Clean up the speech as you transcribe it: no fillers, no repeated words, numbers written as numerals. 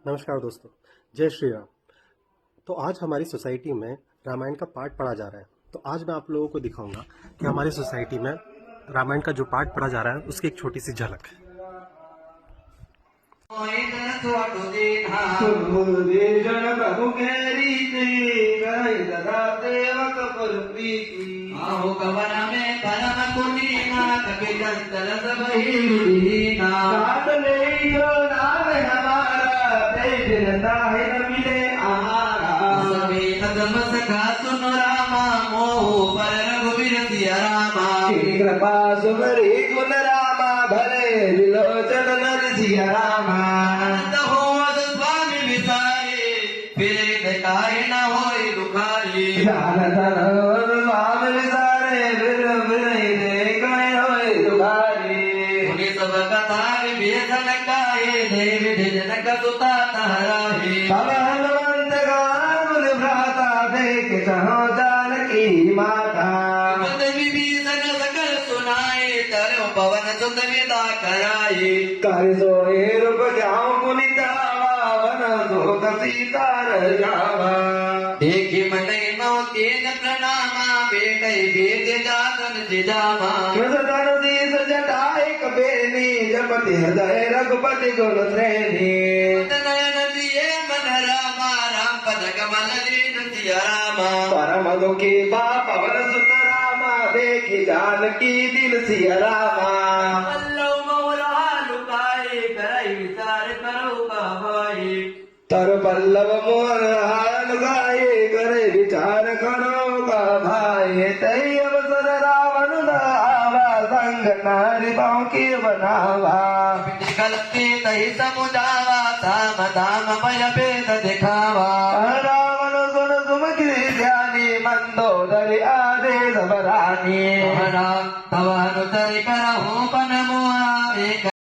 नमस्कार दोस्तों, जय श्री राम। तो आज हमारी सोसाइटी में रामायण का पाठ पढ़ा जा रहा है। तो आज मैं आप लोगों को दिखाऊंगा कि हमारी सोसाइटी में रामायण का जो पाठ पढ़ा जा रहा है उसकी एक छोटी सी झलक है। कृपा सुमरी गुण रामा भले विलोचन नर सिया रामा हो स्वामी विसारे फिरे देखाए न होई दुखाई ध्यान धन स्वामी विसारे फिर फिरे देखाए होई दुखाई उन्हें सब कथा विभेदन काये देवी जनक सुता तहराहे सब हनुमंत गान भ्राता देख चाहो जानकी माता पवन सुत विदा कराए कर सोए रूप जाओ पुनितावा वन शोक सीता जावा देखी मन नो तेन प्रणामा बेटे वेद जातन जिजामा कृष्ण शीस जटाए कबेनी जपति हृदय रघुपति गुण श्रेणी नयन दिए मन रामा राम पद कमल दीन सिया रामा परम दुखी बा पवन सुत देखी जानकी दिल सिया रामा तर पल्लव मोर लुगाए करे विचार करो का भाई तई अवसर रावण दावा संग नारी बांकी बनावा गलती तही समुझावा साम दाम भय भेद दिखावा रावण सुन सुमति ध्यानी मंदोदरी आदेश बरानी तव अनुसरि करहु पन मुआ